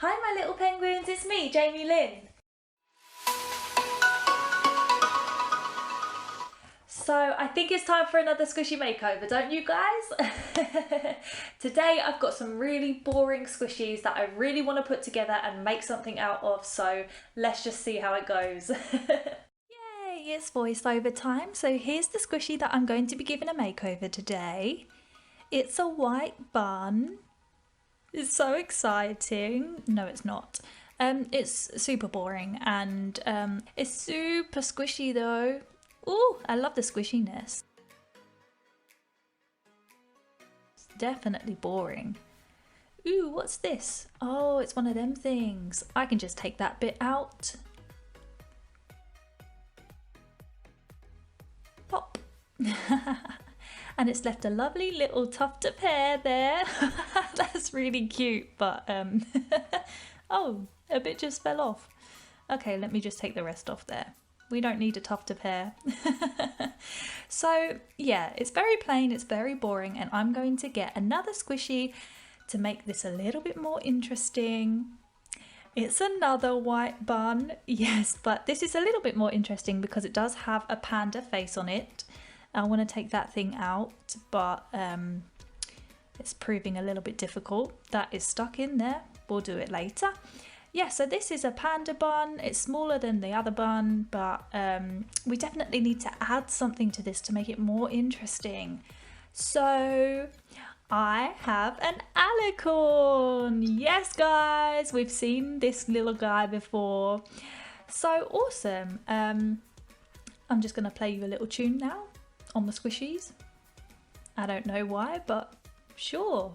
Hi my little penguins, it's me, Jamie-Lynn. So I think it's time for another squishy makeover, don't you guys? Today I've got some really boring squishies that I really want to put together and make something out of, so let's just see how it goes. Yay, it's voiceover time. So here's the squishy that I'm going to be giving a makeover today. It's a white bun. It's so exciting. No, it's not. It's super boring and it's super squishy though. Ooh, I love the squishiness. It's definitely boring. Ooh, what's this? Oh, it's one of them things. I can just take that bit out. Pop. And it's left a lovely little tuft of hair there. That's really cute, but oh, a bit just fell off. Okay, let me just take the rest off there. We don't need a tuft of hair. So yeah, it's very plain, it's very boring, and I'm going to get another squishy to make this a little bit more interesting. It's another white bun, yes, but this is a little bit more interesting because it does have a panda face on it. I want to take that thing out, but it's proving a little bit difficult. That is stuck in there. We'll do it later. Yeah, so this is a panda bun. It's smaller than the other bun, but we definitely need to add something to this to make it more interesting. So I have an alicorn. Yes, guys, we've seen this little guy before. So awesome. I'm just going to play you a little tune now on the squishies. I don't know why, but sure.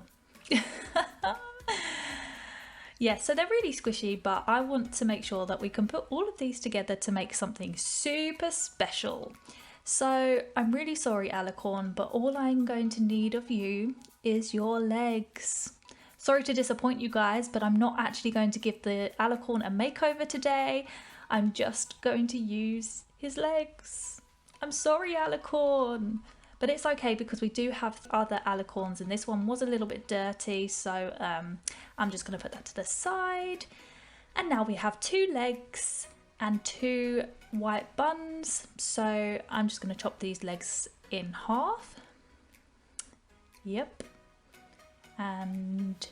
Yeah, so they're really squishy, but I want to make sure that we can put all of these together to make something super special. So I'm really sorry, alicorn, but all I'm going to need of you is your legs. Sorry to disappoint you guys, but I'm not actually going to give the alicorn a makeover today. I'm just going to use his legs. I'm sorry, alicorn. But it's okay because we do have other alicorns and this one was a little bit dirty, so I'm just going to put that to the side. And now we have 2 legs and 2 white buns, so I'm just going to chop these legs in half. Yep. And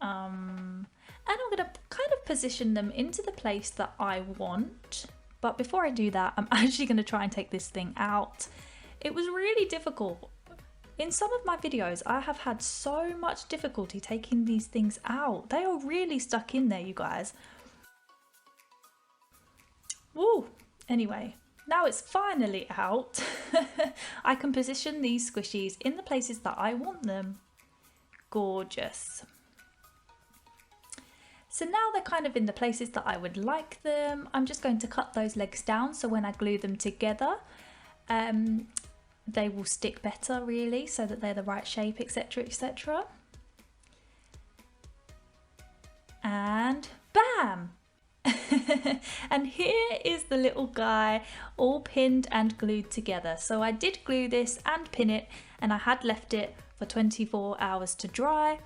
I'm going to kind of position them into the place that I want. But before I do that, I'm actually going to try and take this thing out. It was really difficult. In some of my videos, I have had so much difficulty taking these things out. They are really stuck in there, you guys. Woo! Anyway, now it's finally out. I can position these squishies in the places that I want them. Gorgeous. So now they're kind of in the places that I would like them. I'm just going to cut those legs down so when I glue them together, they will stick better really, so that they're the right shape, etc, etc. And bam! And here is the little guy all pinned and glued together. So I did glue this and pin it, and I had left it for 24 hours to dry.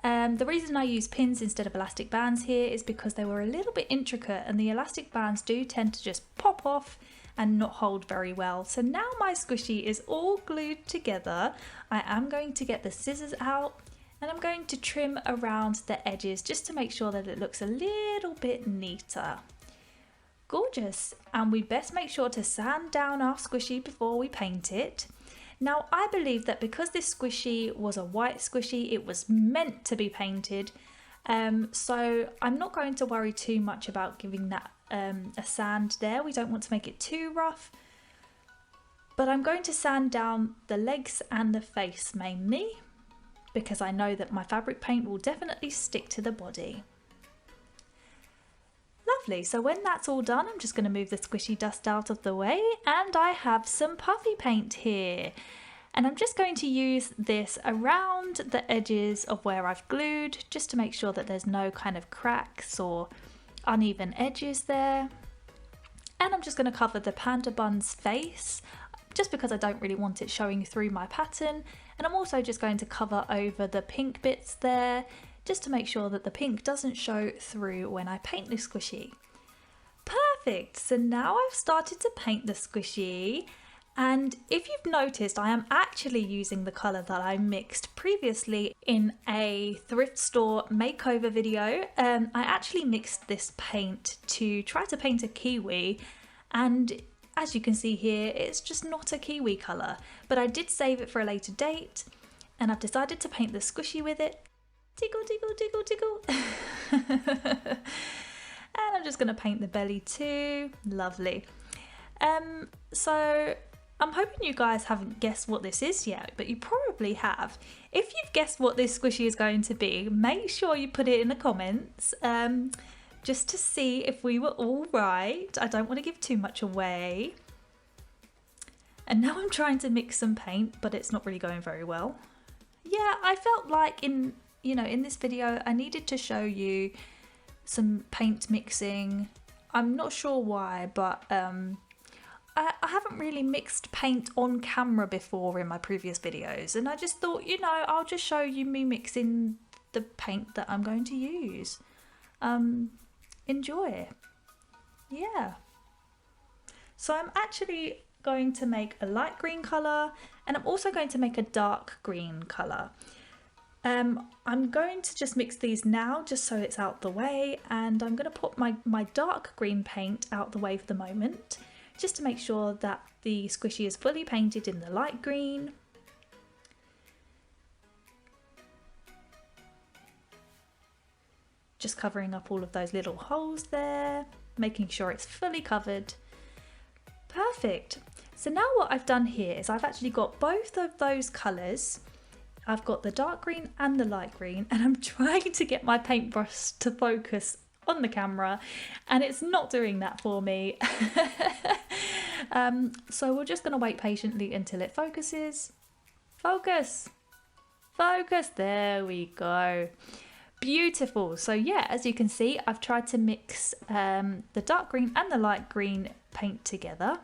The reason I use pins instead of elastic bands here is because they were a little bit intricate and the elastic bands do tend to just pop off and not hold very well. So now my squishy is all glued together. I am going to get the scissors out and I'm going to trim around the edges just to make sure that it looks a little bit neater. Gorgeous. And we best make sure to sand down our squishy before we paint it. Now I believe that because this squishy was a white squishy, it was meant to be painted. So I'm not going to worry too much about giving that a sand there. We don't want to make it too rough, but I'm going to sand down the legs and the face mainly because I know that my fabric paint will definitely stick to the body. Lovely, so when that's all done, I'm just going to move the squishy dust out of the way, and I have some puffy paint here. And I'm just going to use this around the edges of where I've glued, just to make sure that there's no kind of cracks or uneven edges there. And I'm just going to cover the panda bun's face, just because I don't really want it showing through my pattern. And I'm also just going to cover over the pink bits there, just to make sure that the pink doesn't show through when I paint the squishy. Perfect, so now I've started to paint the squishy, and if you've noticed, I am actually using the colour that I mixed previously in a thrift store makeover video. I actually mixed this paint to try to paint a kiwi, and as you can see here, it's just not a kiwi colour, but I did save it for a later date, and I've decided to paint the squishy with it. Tickle, tickle, tickle, tickle. And I'm just going to paint the belly too. Lovely. So I'm hoping you guys haven't guessed what this is yet, but you probably have. If you've guessed what this squishy is going to be, make sure you put it in the comments, just to see if we were all right. I don't want to give too much away. And now I'm trying to mix some paint, but it's not really going very well. Yeah, I felt like in this video, I needed to show you some paint mixing. I'm not sure why, but I haven't really mixed paint on camera before in my previous videos, and I just thought, I'll just show you me mixing the paint that I'm going to use. Enjoy. Yeah. So I'm actually going to make a light green colour, and I'm also going to make a dark green colour. I'm going to just mix these now just so it's out the way, and I'm going to put my dark green paint out the way for the moment, just to make sure that the squishy is fully painted in the light green. Just covering up all of those little holes there, making sure it's fully covered. Perfect. So now what I've done here is I've actually got both of those colours. I've got the dark green and the light green, and I'm trying to get my paintbrush to focus on the camera, and it's not doing that for me. So we're just going to wait patiently until it focuses. Focus! Focus! There we go. Beautiful. So yeah, as you can see, I've tried to mix the dark green and the light green paint together.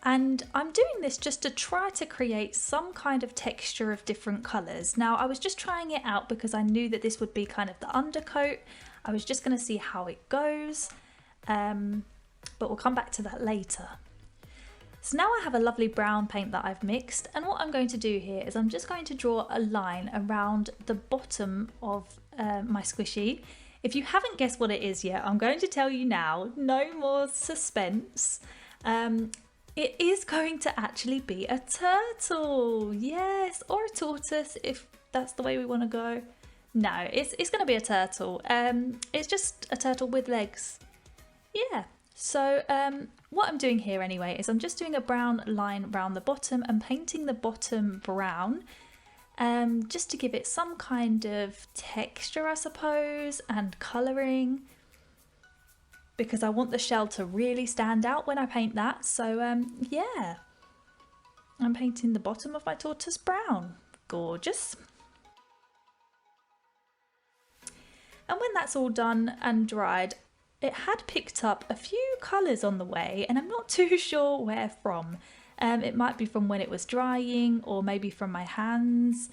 And I'm doing this just to try to create some kind of texture of different colours. Now, I was just trying it out because I knew that this would be kind of the undercoat. I was just going to see how it goes, but we'll come back to that later. So now I have a lovely brown paint that I've mixed, and what I'm going to do here is I'm just going to draw a line around the bottom of my squishy. If you haven't guessed what it is yet, I'm going to tell you now, no more suspense. It is going to actually be a turtle, yes, or a tortoise if that's the way we want to go. No, it's going to be a turtle. It's just a turtle with legs. Yeah, so what I'm doing here anyway is I'm just doing a brown line around the bottom and painting the bottom brown, just to give it some kind of texture, I suppose, and colouring, because I want the shell to really stand out when I paint that. So yeah, I'm painting the bottom of my tortoise brown. Gorgeous. And when that's all done and dried, it had picked up a few colours on the way, and I'm not too sure where from. It might be from when it was drying, or maybe from my hands,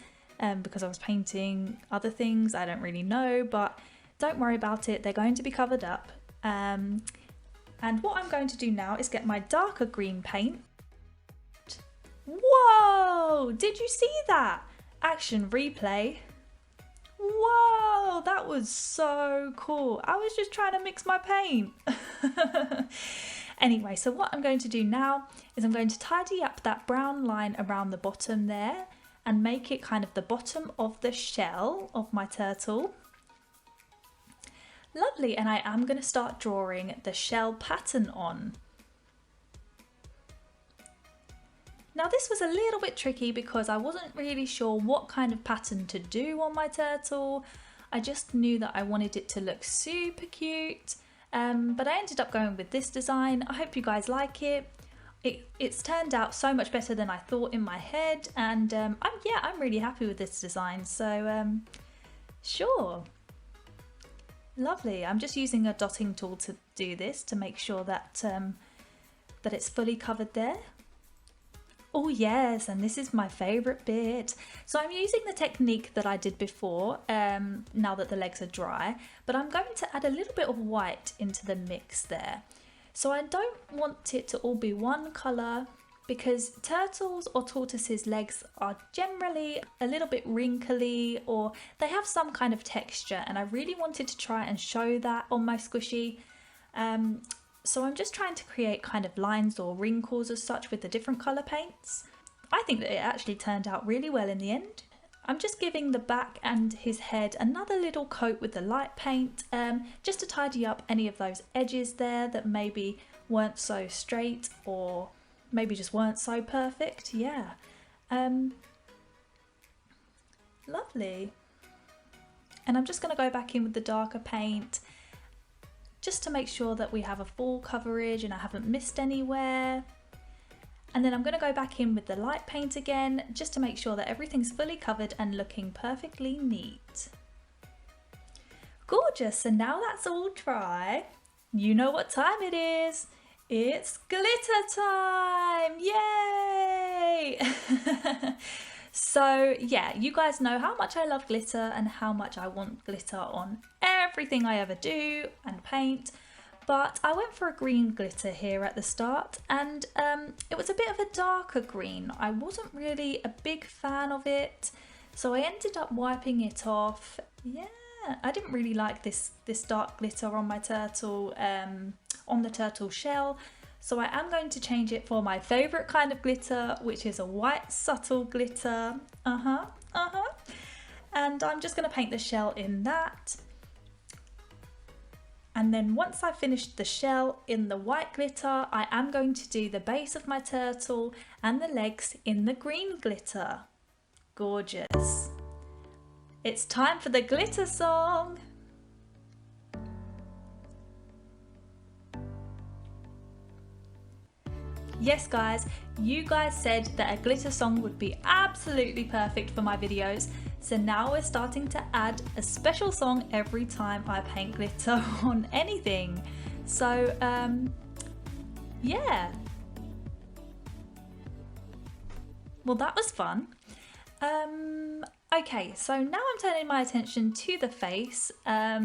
because I was painting other things. I don't really know, but don't worry about it. They're going to be covered up. And what I'm going to do now is get my darker green paint. Whoa! Did you see that? Action replay. Whoa! That was so cool. I was just trying to mix my paint. Anyway, so what I'm going to do now is I'm going to tidy up that brown line around the bottom there and make it kind of the bottom of the shell of my turtle. Lovely, and I am going to start drawing the shell pattern on. Now this was a little bit tricky because I wasn't really sure what kind of pattern to do on my turtle. I just knew that I wanted it to look super cute, but I ended up going with this design. I hope you guys like it. It's turned out so much better than I thought in my head, and I'm really happy with this design, so sure. Lovely. I'm just using a dotting tool to do this to make sure that that it's fully covered there. Oh yes, and this is my favourite bit. So I'm using the technique that I did before, now that the legs are dry, but I'm going to add a little bit of white into the mix there. So I don't want it to all be one colour, because turtles or tortoises' legs are generally a little bit wrinkly, or they have some kind of texture, and I really wanted to try and show that on my squishy. So I'm just trying to create kind of lines or wrinkles as such with the different colour paints. I think that it actually turned out really well in the end. I'm just giving the back and his head another little coat with the light paint, just to tidy up any of those edges there that maybe weren't so straight or maybe just weren't so perfect. Yeah. Lovely. And I'm just going to go back in with the darker paint, just to make sure that we have a full coverage and I haven't missed anywhere. And then I'm going to go back in with the light paint again, just to make sure that everything's fully covered and looking perfectly neat. Gorgeous, and now that's all dry, you know what time it is. It's glitter time! Yay! So yeah, you guys know how much I love glitter and how much I want glitter on everything I ever do and paint, but I went for a green glitter here at the start, and it was a bit of a darker green. I wasn't really a big fan of it, so I ended up wiping it off. Yeah, I didn't really like this dark glitter on my turtle, on the turtle shell. So I am going to change it for my favourite kind of glitter, which is a white subtle glitter. And I'm just going to paint the shell in that. And then once I've finished the shell in the white glitter, I am going to do the base of my turtle and the legs in the green glitter. Gorgeous. It's time for the glitter song. Yes guys, you guys said that a glitter song would be absolutely perfect for my videos, so now we're starting to add a special song every time I paint glitter on anything. So yeah. Well, that was fun. Okay, so now I'm turning my attention to the face. I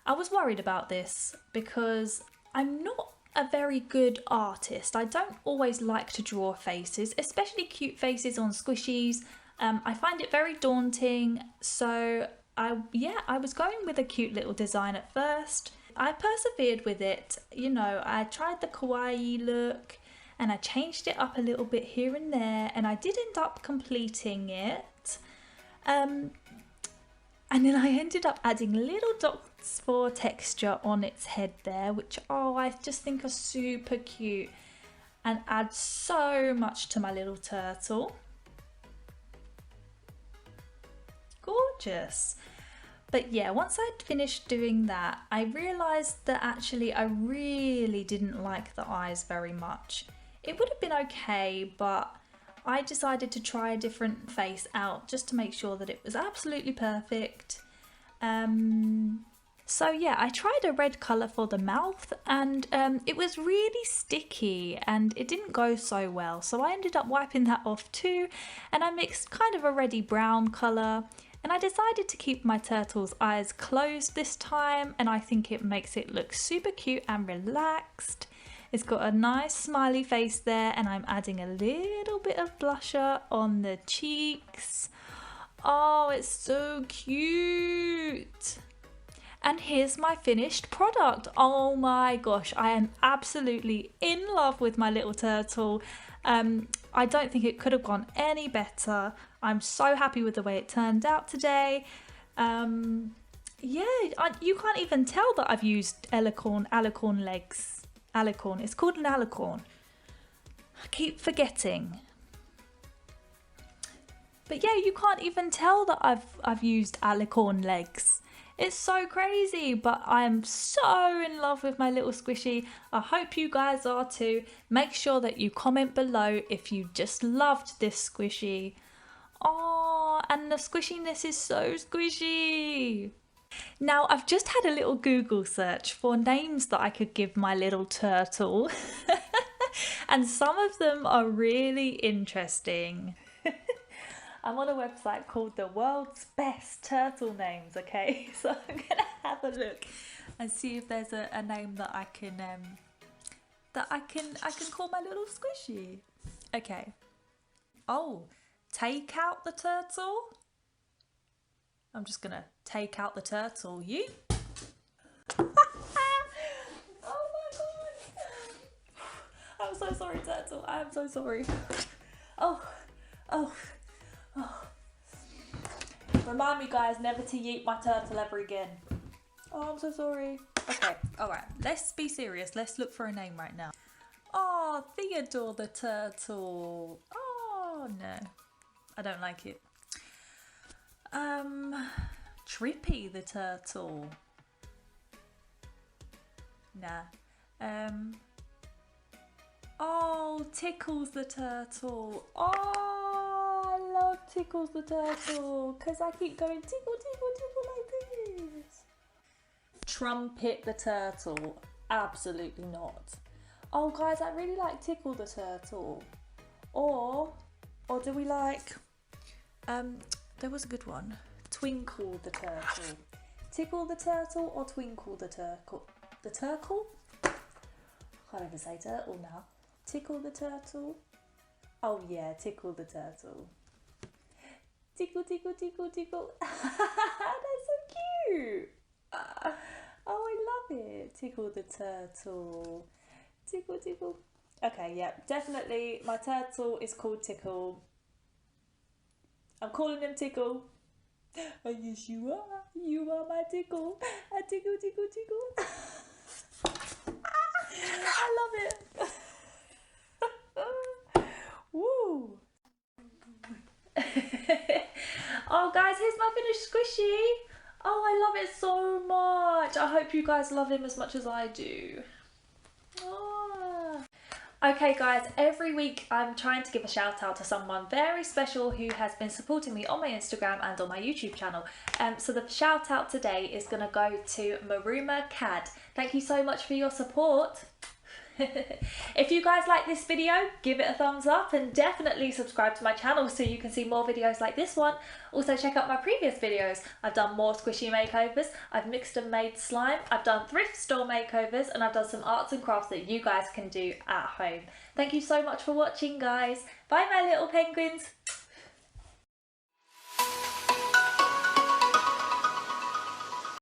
was worried about this because I'm not a very good artist. I don't always like to draw faces, especially cute faces on squishies. I find it very daunting, so I was going with a cute little design at first. I persevered with it, you know, I tried the kawaii look and I changed it up a little bit here and there, and I did end up completing it. And then I ended up adding little dots for texture on its head there, which, oh, I just think are super cute and add so much to my little turtle. Gorgeous. But yeah, once I'd finished doing that, I realised that actually I really didn't like the eyes very much. It would have been okay, but I decided to try a different face out just to make sure that it was absolutely perfect. So yeah, I tried a red colour for the mouth, and it was really sticky and it didn't go so well. So I ended up wiping that off too, and I mixed kind of a reddy brown colour. And I decided to keep my turtle's eyes closed this time, and I think it makes it look super cute and relaxed. It's got a nice smiley face there, and I'm adding a little bit of blusher on the cheeks. Oh, it's so cute. And here's my finished product. Oh my gosh, I am absolutely in love with my little turtle. I don't think it could have gone any better. I'm so happy with the way it turned out today. Yeah, you can't even tell that I've used alicorn legs. Alicorn, it's called an alicorn. I keep forgetting. But yeah, you can't even tell that I've used alicorn legs. It's so crazy, but I am so in love with my little squishy. I hope you guys are too. Make sure that you comment below if you just loved this squishy. Oh, and the squishiness is so squishy. Now, I've just had a little Google search for names that I could give my little turtle. And some of them are really interesting. I'm on a website called the World's Best Turtle Names, okay? So I'm gonna have a look and see if there's a name that I can call my little squishy. Okay. Oh, take out the turtle. I'm just gonna take out the turtle. You? Oh my god! I'm so sorry, turtle. I am so sorry. Oh. Remind me, guys, never to yeet my turtle ever again. Oh, I'm so sorry. Okay, alright, let's be serious. Let's look for a name right now. Oh, Theodore the turtle. Oh, no. I don't like it. Trippy the turtle. Nah. Oh, Tickles the turtle. Oh, I love Tickles the turtle because I keep going tickle, tickle, tickle like this. Trumpet the turtle. Absolutely not. Oh, guys, I really like Tickle the turtle. Or do we like? There was a good one. Twinkle the turtle. Tickle the turtle or twinkle the turtle? The turtle? Can't even say turtle now. Tickle the turtle. Oh yeah, tickle the turtle. Tickle, tickle, tickle, tickle. That's so cute. Oh, I love it. Tickle the turtle. Tickle, tickle. Okay, yeah, definitely my turtle is called Tickle. I'm calling him Tickle. Oh, yes, you are. You are my Tickle. A tickle, tickle, tickle. I love it. Woo. Oh, guys, here's my finished squishy. Oh, I love it so much. I hope you guys love him as much as I do. Oh. Okay guys, every week I'm trying to give a shout out to someone very special who has been supporting me on my Instagram and on my YouTube channel. So the shout out today is going to go to Maruma Cad. Thank you so much for your support. If you guys like this video, give it a thumbs up and definitely subscribe to my channel so you can see more videos like this one. Also check out my previous videos. I've done more squishy makeovers, I've mixed and made slime, I've done thrift store makeovers, and I've done some arts and crafts that you guys can do at home. Thank you so much for watching, guys. Bye my little penguins.